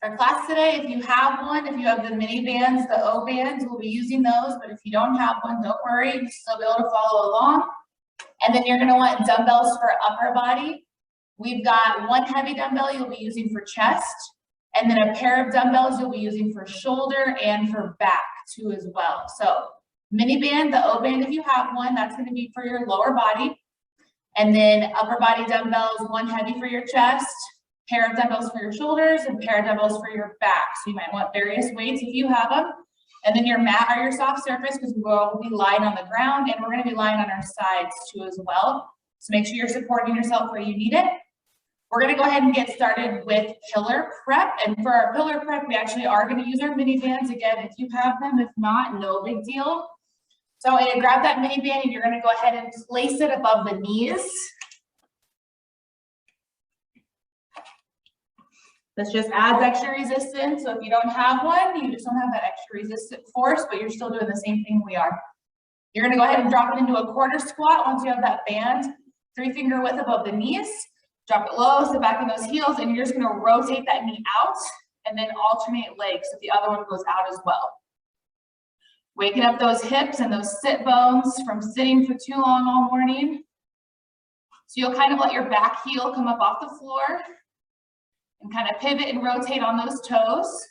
Our class today, if you have one, if you have the mini bands, the O bands, we'll be using those, but if you don't have one, don't worry, you'll still be able to follow along. And then you're gonna want dumbbells for upper body. We've got one heavy dumbbell you'll be using for chest, and then a pair of dumbbells you'll be using for shoulder and for back too as well. So mini band, the O band, if you have one, that's gonna be for your lower body. And then upper body dumbbells, one heavy for your chest, pair of dumbbells for your shoulders, and pair of dumbbells for your back. So you might want various weights if you have them. And then your mat or your soft surface, because we'll be lying on the ground and we're gonna be lying on our sides too as well. So make sure you're supporting yourself where you need it. We're gonna go ahead and get started with pillar prep. And for our pillar prep, we actually are gonna use our mini bands again if you have them. If not, no big deal. So I'm gonna grab that mini band and you're gonna go ahead and place it above the knees. This just adds extra resistance. So if you don't have one, you just don't have that extra resistant force, but you're still doing the same thing we are. You're gonna go ahead and drop it into a quarter squat once you have that band 3-finger width above the knees. Drop it low, sit back in those heels, and you're just gonna rotate that knee out and then alternate legs so the other one goes out as well. Waking up those hips and those sit bones from sitting for too long all morning. So you'll kind of let your back heel come up off the floor and kind of pivot and rotate on those toes.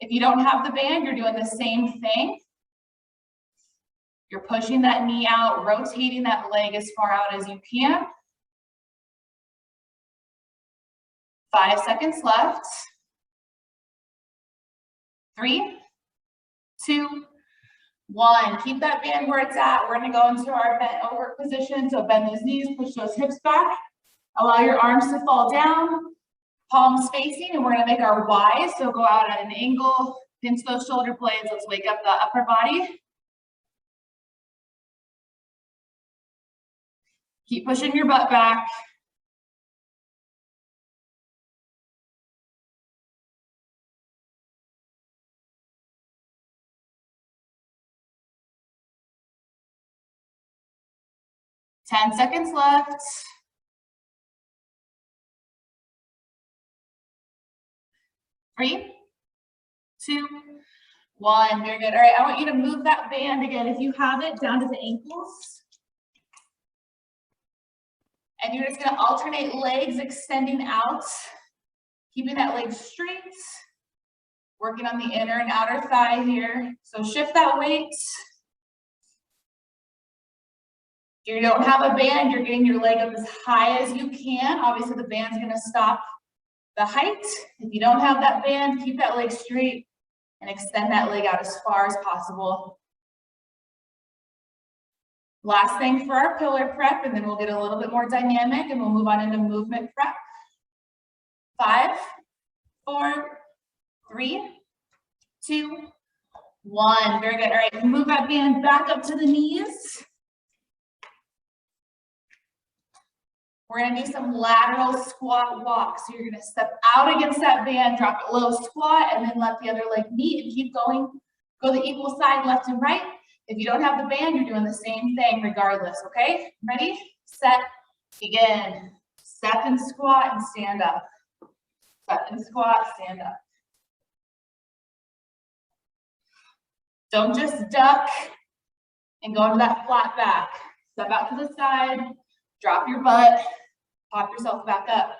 If you don't have the band, you're doing the same thing. You're pushing that knee out, rotating that leg as far out as you can. 5 seconds left. 3, 2, 1. Keep that band where it's at. We're gonna go into our bent over position. So bend those knees, push those hips back. Allow your arms to fall down. Palms facing, and we're gonna make our Y, so go out at an angle, pinch those shoulder blades. Let's wake up the upper body. Keep pushing your butt back. Ten seconds left. 3, 2, 1. Very good. All right, I want you to move that band again, if you have it, down to the ankles. And you're just gonna alternate legs extending out, keeping that leg straight, working on the inner and outer thigh here. So shift that weight. If you don't have a band, you're getting your leg up as high as you can. Obviously the band's gonna stop the height. If you don't have that band, keep that leg straight and extend that leg out as far as possible. Last thing for our pillar prep, and then we'll get a little bit more dynamic and we'll move on into movement prep. 5, 4, 3, 2, 1. Very good. All right, move that band back up to the knees. We're gonna do some lateral squat walk. So you're gonna step out against that band, drop it low, squat, and then let the other leg meet and keep going. Go the equal side, left and right. If you don't have the band, you're doing the same thing regardless, okay? Ready, set, begin. Step and squat and stand up. Step and squat, stand up. Don't just duck and go into that flat back. Step out to the side, drop your butt, pop yourself back up.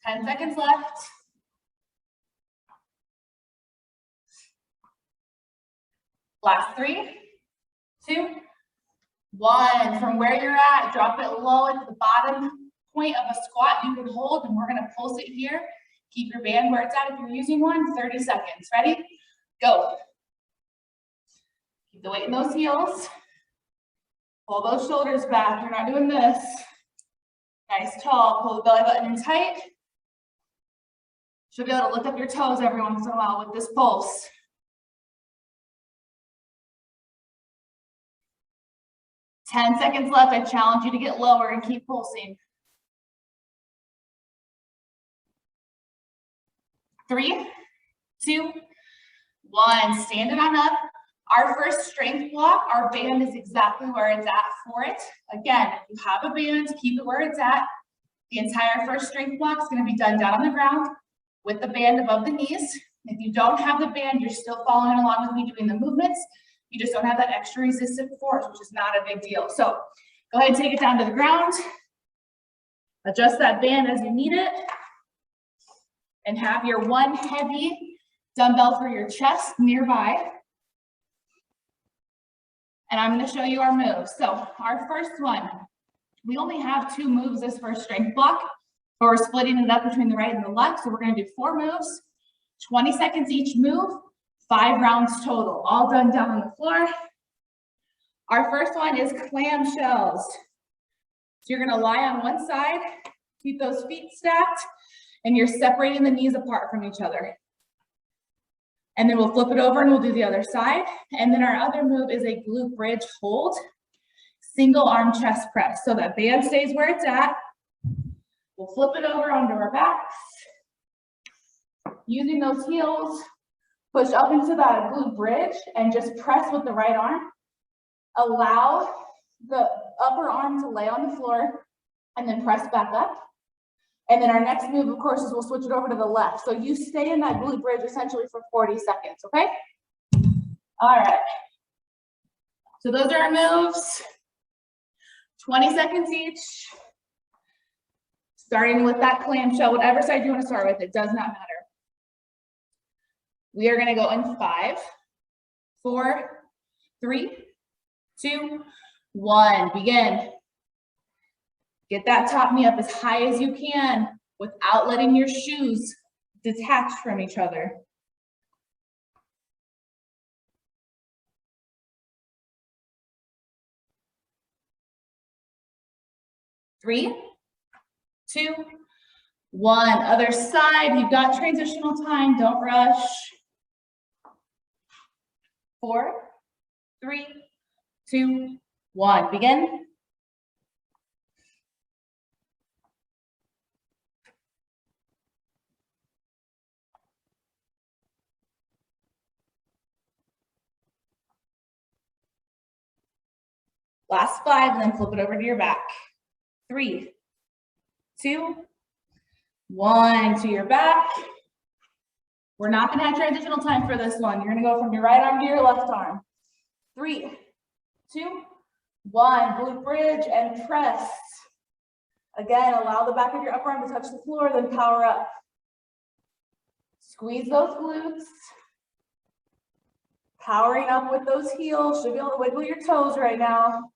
Ten seconds left. Last 3, 2, 1. From where you're at, drop it low at the bottom point of a squat you can hold, and we're gonna pulse it here. Keep your band where it's at if you're using one. 30 seconds. Ready? Go. Keep the weight in those heels. Pull those shoulders back. You're not doing this. Nice tall. Pull the belly button in tight. Should be able to lift up your toes every once in a while with this pulse. 10 seconds left. I challenge you to get lower and keep pulsing. 3, 2, 1. Stand it on up. Our first strength block, our band is exactly where it's at for it. Again, if you have a band, keep it where it's at. The entire first strength block is going to be done down on the ground with the band above the knees. If you don't have the band, you're still following along with me doing the movements. You just don't have that extra resistant force, which is not a big deal. So go ahead and take it down to the ground. Adjust that band as you need it. And have your one heavy dumbbell for your chest nearby. And I'm going to show you our moves. So our first one, we only have 2 moves this first strength block, but we're splitting it up between the right and the left. So we're going to do 4 moves, 20 seconds each move, 5 rounds total, all done down on the floor. Our first one is clam shells. So you're going to lie on one side, keep those feet stacked, and you're separating the knees apart from each other. And then we'll flip it over and we'll do the other side. And then our other move is a glute bridge hold, single arm chest press. So that band stays where it's at. We'll flip it over onto our backs. Using those heels, push up into that glute bridge and just press with the right arm. Allow the upper arm to lay on the floor and then press back up. And then our next move, of course, is we'll switch it over to the left. So you stay in that glute bridge essentially for 40 seconds, okay? All right. So those are our moves. 20 seconds each. Starting with that clamshell, whatever side you want to start with, it does not matter. We are going to go in 5, 4, 3, 2, 1. Begin. Get that top knee up as high as you can without letting your shoes detach from each other. 3, 2, 1. Other side, you've got transitional time, don't rush. 4, 3, 2, 1. Begin. Last 5, and then flip it over to your back. 3, 2, 1. To your back. We're not going to have transitional time for this one. You're going to go from your right arm to your left arm. 3, 2, 1. Glute bridge and press. Again, allow the back of your upper arm to touch the floor, then power up. Squeeze those glutes. Powering up with those heels. Should be able to wiggle your toes right now.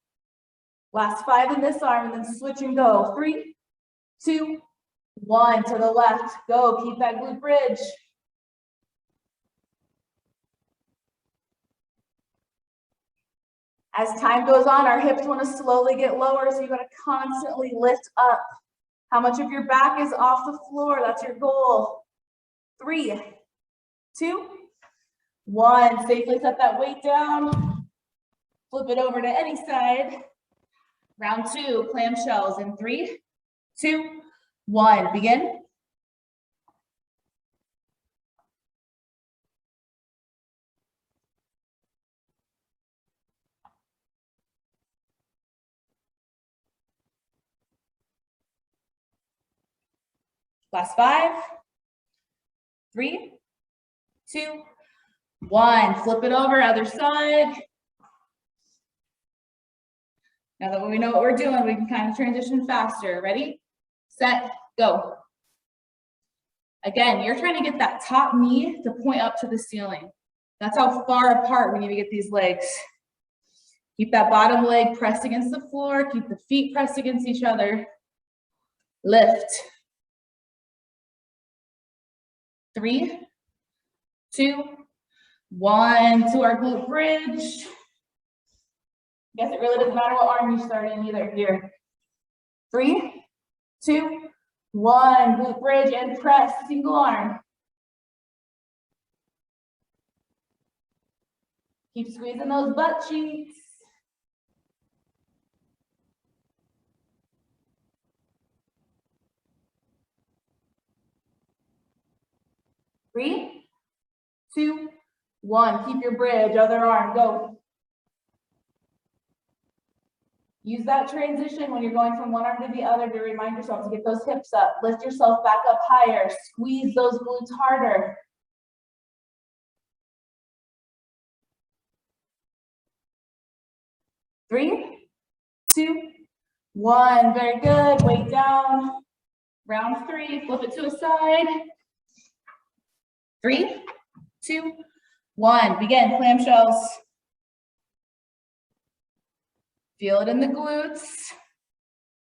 Last 5 in this arm, and then switch and go. 3, 2, 1. To the left. Go. Keep that glute bridge. As time goes on, our hips want to slowly get lower, so you got to constantly lift up. How much of your back is off the floor? That's your goal. 3, 2, 1. Safely set that weight down. Flip it over to any side. Round 2, clam shells in 3, 2, 1. Begin. Last 5, 3, 2, 1. Flip it over, other side. Now that we know what we're doing, we can kind of transition faster. Ready, set, go. Again, you're trying to get that top knee to point up to the ceiling. That's how far apart we need to get these legs. Keep that bottom leg pressed against the floor. Keep the feet pressed against each other. Lift. 3, 2, 1. To our glute bridge. Guess it really doesn't matter what arm you start in either here. 3, 2, 1. Glute bridge and press, single arm. Keep squeezing those butt cheeks. 3, 2, 1, keep your bridge, other arm, go. Use that transition when you're going from one arm to the other to remind yourself to get those hips up. Lift yourself back up higher. Squeeze those glutes harder. 3, 2, 1. Very good. Weight down. Round 3. Flip it to a side. 3, 2, 1. Begin. Clam shells. Feel it in the glutes.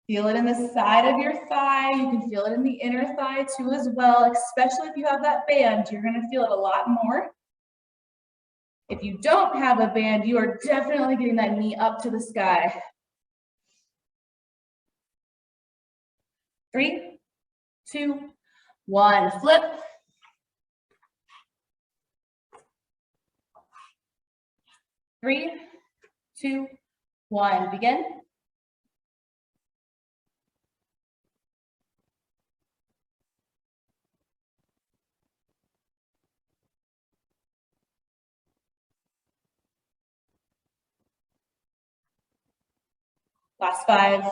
Feel it in the side of your thigh. You can feel it in the inner thigh too as well, especially if you have that band. You're going to feel it a lot more. If you don't have a band, you are definitely getting that knee up to the sky. 3, 2, 1. Flip. Three, 2, 1. Begin. Last 5,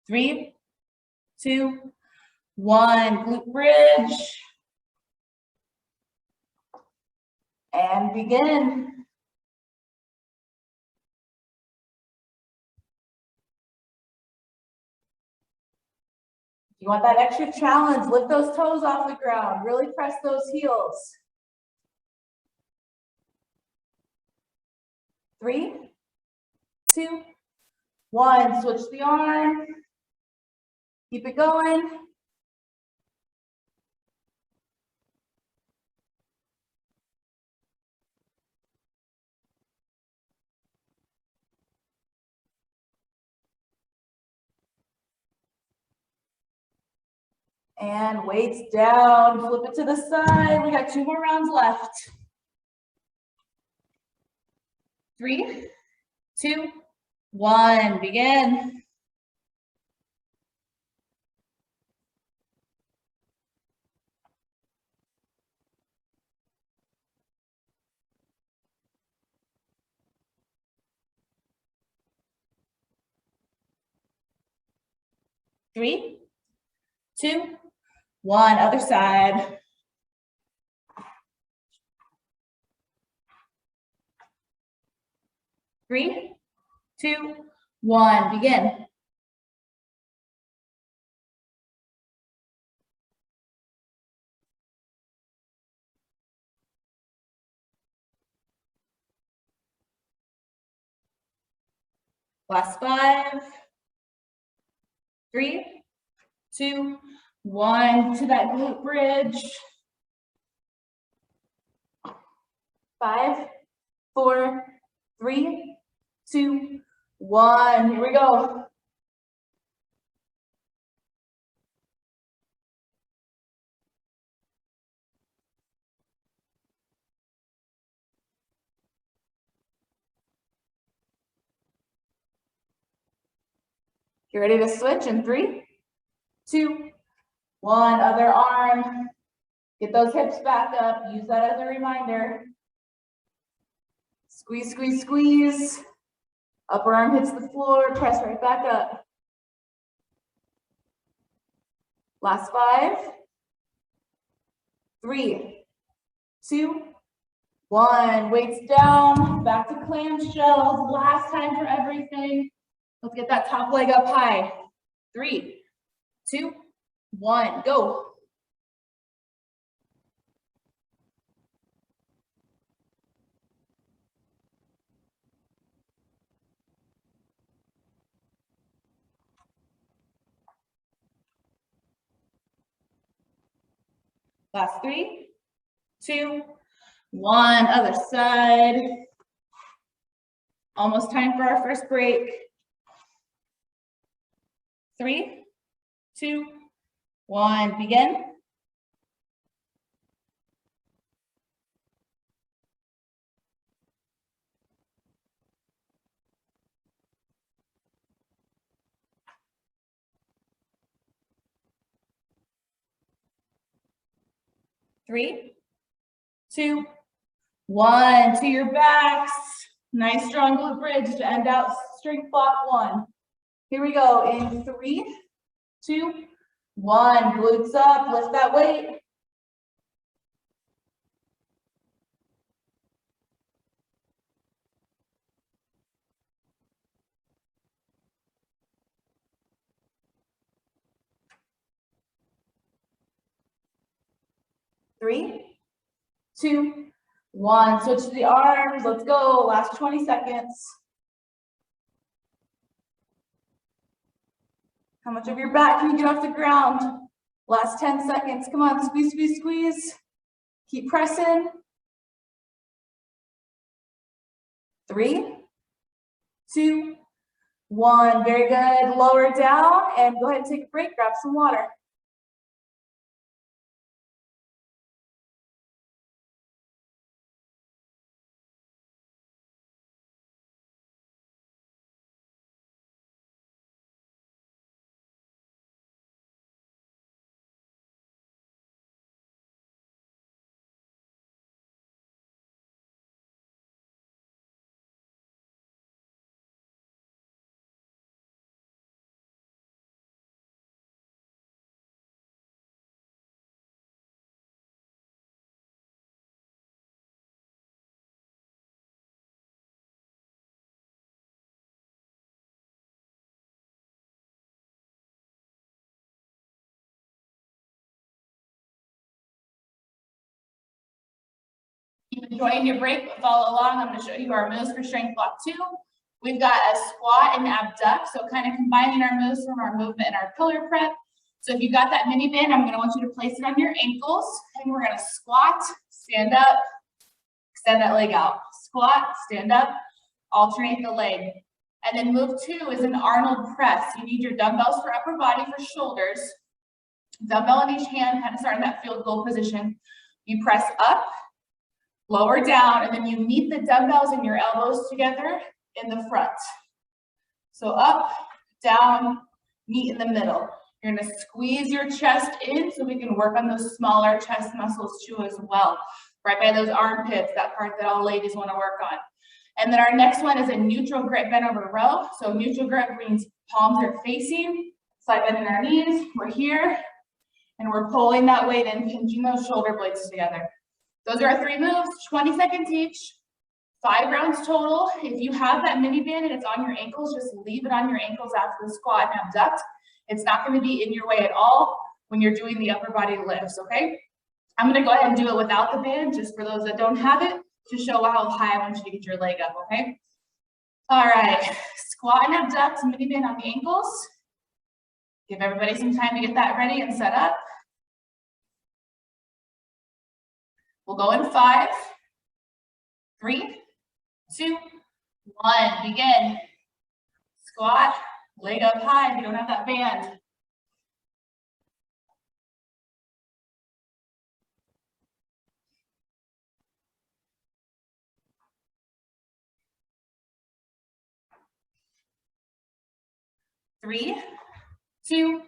3, 2, 1. Glute bridge. And begin. If you want that extra challenge, lift those toes off the ground. Really press those heels. 3, 2, 1. Switch the arm. Keep it going. And weights down. Flip it to the side. We got 2 more rounds left. 3, 2, 1. Begin. Three, 2, 1. Other side. 3, 2, 1. Begin. Last 5, 3, 2, 1. To that glute bridge. 5, 4, 3, 2, 1. Here we go. Get ready to switch in 3, 2, 1. Other arm. Get those hips back up. Use that as a reminder. Squeeze, squeeze, squeeze. Upper arm hits the floor. Press right back up. Last 5, 3, 2, 1. Weights down. Back to clam shells. Last time for everything. Let's get that top leg up high. 3, 2, 1. Go. Last 3, 2, 1. Other side. Almost time for our first break. 3, 2, 1. Begin. Three, 2, 1 to your backs. Nice strong glute bridge to end out strength block 1. Here we go in 3, 2, 1. Glutes up, lift that weight. Three, 2, 1. Switch to the arms. Let's go. Last 20 seconds. How much of your back can you get off the ground? Last 10 seconds. Come on, squeeze, squeeze, squeeze. Keep pressing. 3, 2, 1. Very good. Lower down and go ahead and take a break. Grab some water. Keep enjoying your break, but follow along. I'm going to show you our moves for strength block 2. We've got a squat and abduct, so kind of combining our moves from our movement and our pillar prep. So if you got that mini band, I'm going to want you to place it on your ankles, and we're going to squat, stand up, extend that leg out. Squat, stand up, alternate the leg. And then move 2 is an Arnold press. You need your dumbbells for upper body for shoulders. Dumbbell in each hand, kind of starting that field goal position. You press up, lower down, and then you meet the dumbbells and your elbows together in the front. So up, down, meet in the middle. You're gonna squeeze your chest in so we can work on those smaller chest muscles too as well. Right by those armpits, that part that all ladies wanna work on. And then our next one is a neutral grip bent over row. So neutral grip means palms are facing, side bending our knees, we're here, and we're pulling that weight in, pinching those shoulder blades together. Those are our 3 moves, 20 seconds each, 5 rounds total. If you have that mini band and it's on your ankles, just leave it on your ankles after the squat and abduct. It's not going to be in your way at all when you're doing the upper body lifts, okay? I'm going to go ahead and do it without the band, just for those that don't have it, to show how high I want you to get your leg up, okay? All right, squat and abduct, mini band on the ankles. Give everybody some time to get that ready and set up. We'll go in 5, 3, 2, 1. Begin. Squat, leg up high if you don't have that band. Three, 2,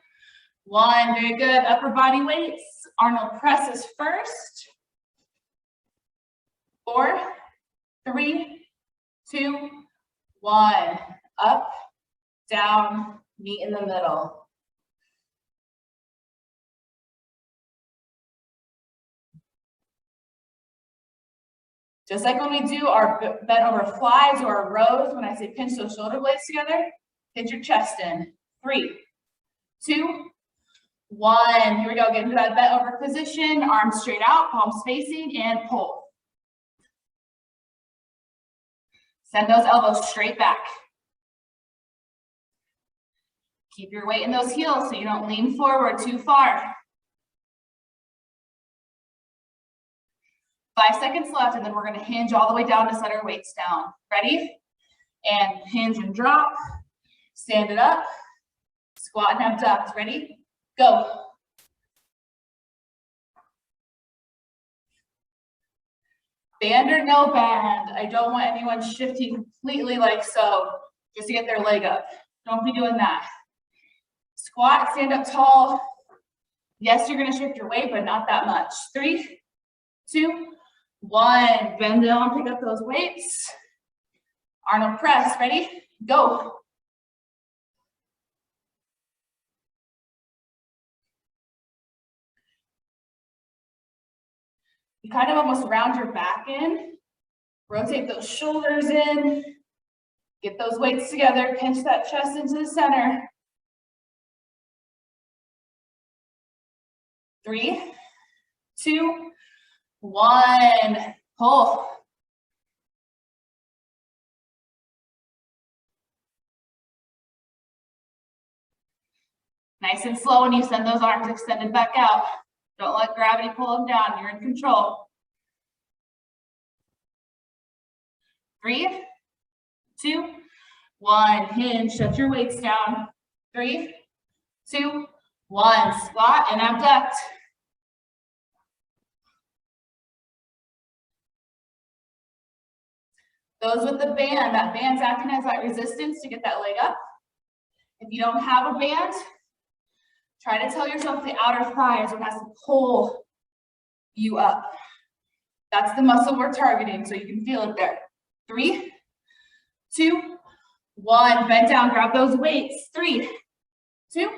1. Very good. Upper body weights. Arnold Press is first. 4, 3, 2, 1. Up, down, meet in the middle. Just like when we do our bent over flies or our rows, when I say pinch those shoulder blades together, pinch your chest in. 3, 2, 1. Here we go. Get into that bent over position. Arms straight out, palms facing, and pull. Send those elbows straight back. Keep your weight in those heels so you don't lean forward too far. 5 seconds left, and then we're going to hinge all the way down to set our weights down. Ready? And hinge and drop. Stand it up. Squat and abduct. Ready? Go. Band or no band, I don't want anyone shifting completely like so, just to get their leg up. Don't be doing that. Squat, stand up tall. Yes, you're gonna shift your weight, but not that much. 3, 2, 1, bend down, pick up those weights. Arnold press, ready? Go. You kind of almost round your back in, rotate those shoulders in, get those weights together, pinch that chest into the center. 3, 2, 1, pull. Nice and slow when you send those arms extended back out. Don't let gravity pull them down, you're in control. 3, 2, 1, hinge, shut your weights down. 3, 2, 1, squat and abduct. Those with the band, that band's acting as that resistance to get that leg up. If you don't have a band, try to tell yourself the outer thigh is what has to pull you up. That's the muscle we're targeting, so you can feel it there. 3, 2, 1, bend down, grab those weights. 3, 2,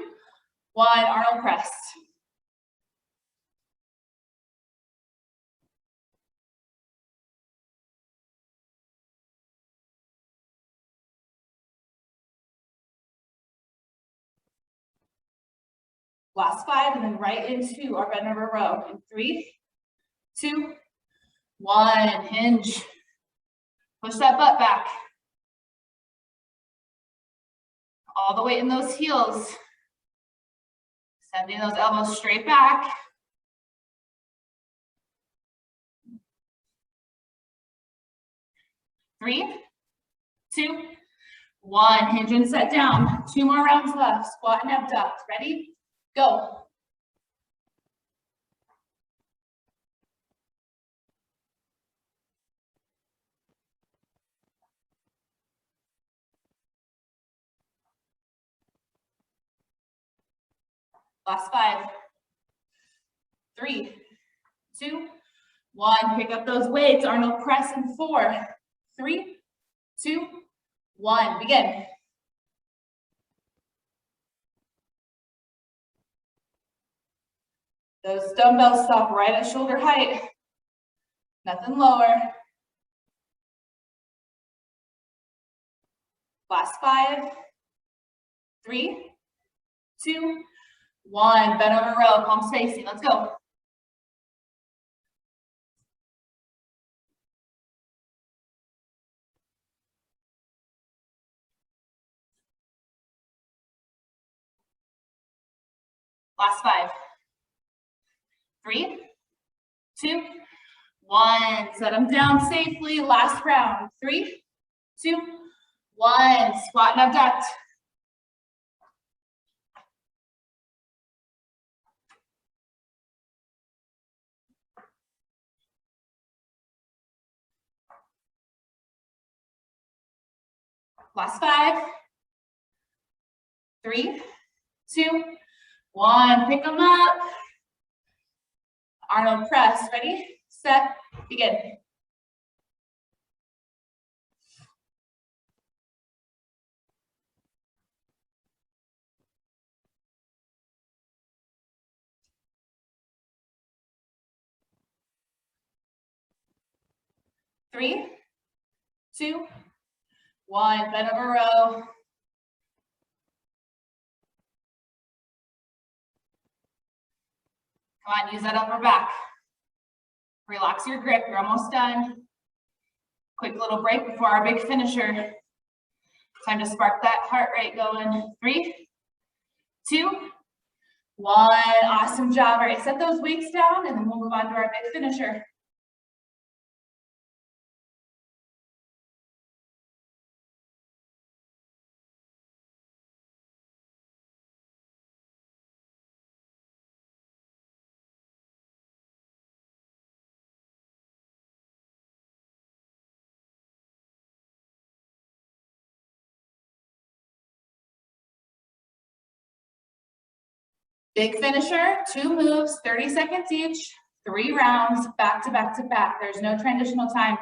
1, Arnold press. Last 5, and then right into our bend over row. In 3, 2, 1, hinge. Push that butt back. All the weight in those heels. Sending those elbows straight back. Three, 2, 1, hinge and set down. 2 more rounds left. Squat and abduct. Ready? Go. Last 5. 3, 2, 1. Pick up those weights. Arnold press in 4, 3, 2, 1. Begin. Those dumbbells stop right at shoulder height. Nothing lower. Last 5, 3, 2, 1. Bend over row, palms facing. Let's go. Last 5, 3, 2, 1. Set them down safely. Last round. 3, 2, 1. Squat and abduct. Last 5, 3, 2, 1. Pick them up. Arnold press. Ready, set, begin. Three, 2, 1. Bend over row. Come on, use that upper back. Relax your grip, you're almost done. Quick little break before our big finisher. Time to spark that heart rate going. 3, 2, 1. Awesome job. All right, set those weights down and then we'll move on to our big finisher. Big finisher, 2 moves, 30 seconds each. 3 rounds, back to back to back. There's no transitional time.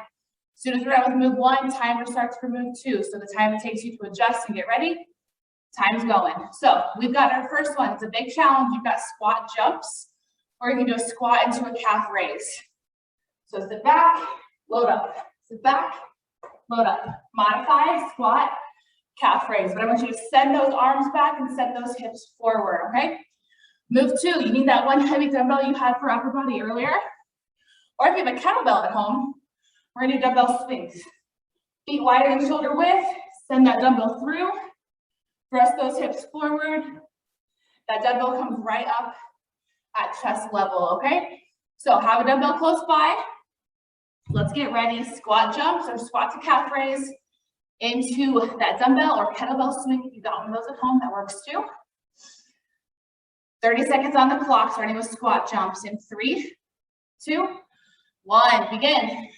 As soon as we're done with move 1, timer starts for move 2. So the time it takes you to adjust and get ready, time's going. So we've got our first one. It's a big challenge. You've got squat jumps, or you can do a squat into a calf raise. So sit back, load up. Sit back, load up. Modify, squat, calf raise. But I want you to send those arms back and send those hips forward, okay? Move 2, you need that one heavy dumbbell you had for upper body earlier. Or if you have a kettlebell at home, we're gonna do dumbbell swings. Feet wider than shoulder width, send that dumbbell through, press those hips forward. That dumbbell comes right up at chest level, okay? So have a dumbbell close by. Let's get ready. Squat jumps or squat to calf raise into that dumbbell or kettlebell swing. If you got one of those at home, that works too. 30 seconds on the clock, starting with squat jumps in 3, 2, 1, begin.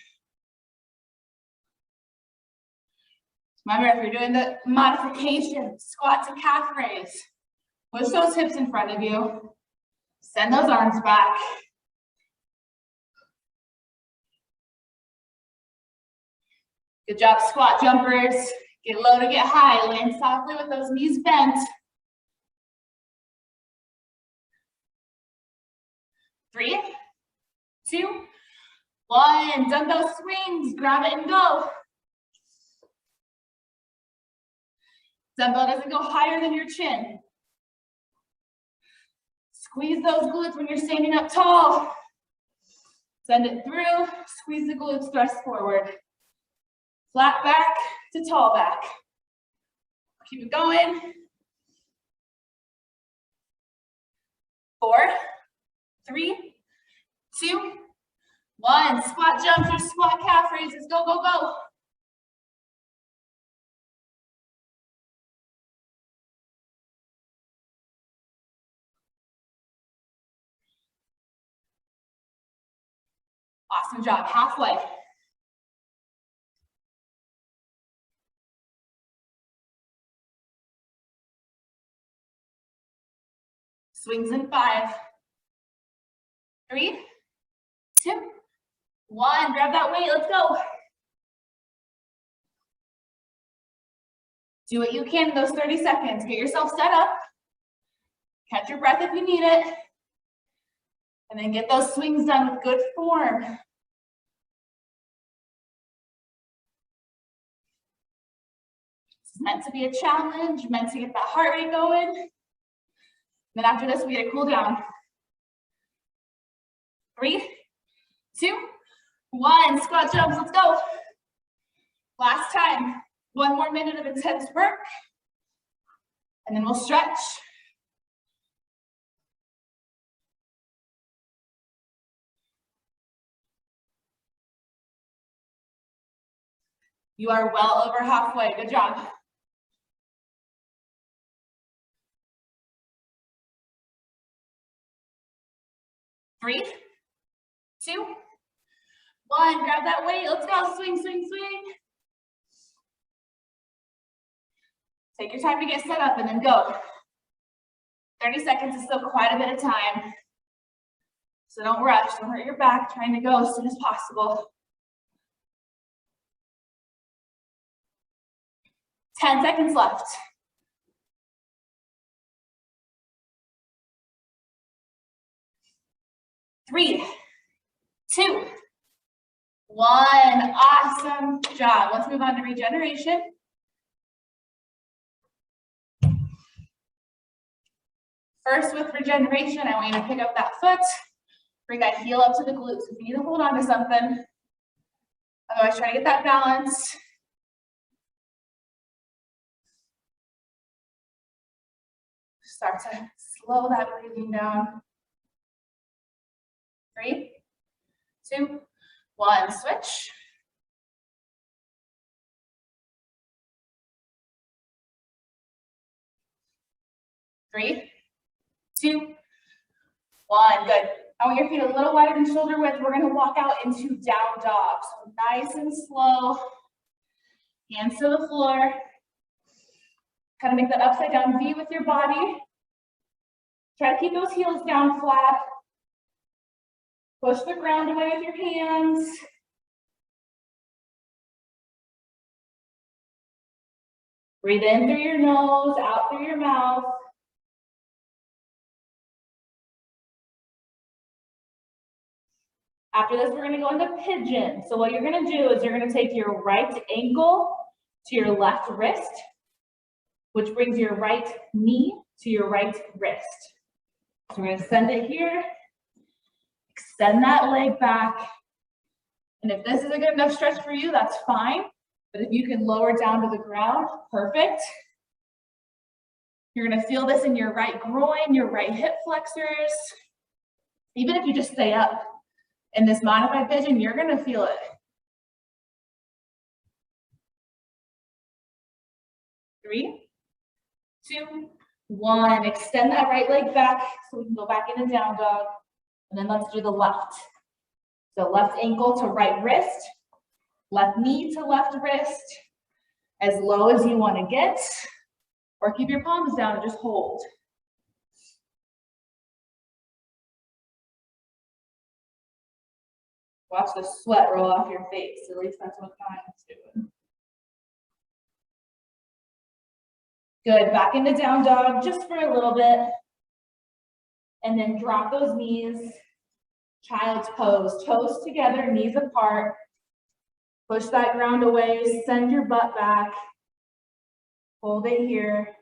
Remember, if you're doing the modification, squat to calf raise, push those hips in front of you, send those arms back. Good job, squat jumpers. Get low to get high, land softly with those knees bent. 3, 2, 1, dumbbell swings, grab it and go. Dumbbell doesn't go higher than your chin. Squeeze those glutes when you're standing up tall. Send it through, squeeze the glutes, thrust forward. Flat back to tall back. Keep it going. 4, 3, 2, 1. Squat jumps or squat calf raises. Go, go, go. Awesome job. Halfway. Swings in 5, 3, 2, 1. Grab that weight. Let's go. Do what you can in those 30 seconds. Get yourself set up. Catch your breath if you need it. And then get those swings done with good form. It's meant to be a challenge, meant to get that heart rate going. Then after this, we get a cool down. 3, 2, 1. Squat jumps, let's go. Last time. 1 more minute of intense work. And then we'll stretch. You are well over halfway. Good job. Three, 2, 1. Grab that weight. Let's go. Swing, swing, swing. Take your time to get set up and then go. 30 seconds is still quite a bit of time. So don't rush. Don't hurt your back. Trying to go as soon as possible. 10 seconds left. 3, 2, 1. Awesome job. Let's move on to regeneration. First, with regeneration, I want you to pick up that foot, bring that heel up to the glutes. If you need to hold on to something, otherwise try to get that balance. Start to slow that breathing down. 3, 2, 1, switch. Three, 2, 1, good. I want your feet a little wider than shoulder width. We're gonna walk out into down dog. So nice and slow, hands to the floor. Kind of make that upside down V with your body. Try to keep those heels down flat. Push the ground away with your hands. Breathe in through your nose, out through your mouth. After this, we're gonna go into pigeon. So what you're gonna do is you're gonna take your right ankle to your left wrist, which brings your right knee to your right wrist. So we're gonna send it here, extend that leg back. And if this is a good enough stretch for you, that's fine. But if you can lower down to the ground, perfect. You're gonna feel this in your right groin, your right hip flexors. Even if you just stay up in this modified pigeon, you're gonna feel it. 3, 2, 1. Extend that right leg back so we can go back into down dog. And then let's do the left. So left ankle to right wrist, left knee to left wrist, as low as you want to get, or keep your palms down and just hold. Watch the sweat roll off your face. At least that's what Kyan's doing. Good, back into down dog just for a little bit. And then drop those knees. Child's pose, toes together, knees apart. Push that ground away, send your butt back. Hold it here.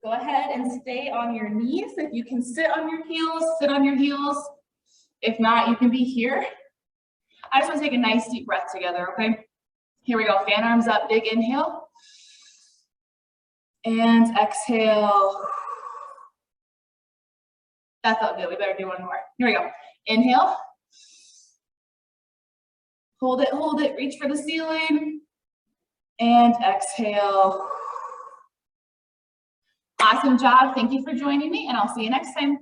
Go ahead and stay on your knees. If you can sit on your heels, sit on your heels. If not, you can be here. I just want to take a nice deep breath together, okay? Here we go, fan arms up, big inhale. And exhale. That felt good, we better do one more. Here we go, inhale. Hold it, reach for the ceiling. And exhale. Awesome job, thank you for joining me, and I'll see you next time.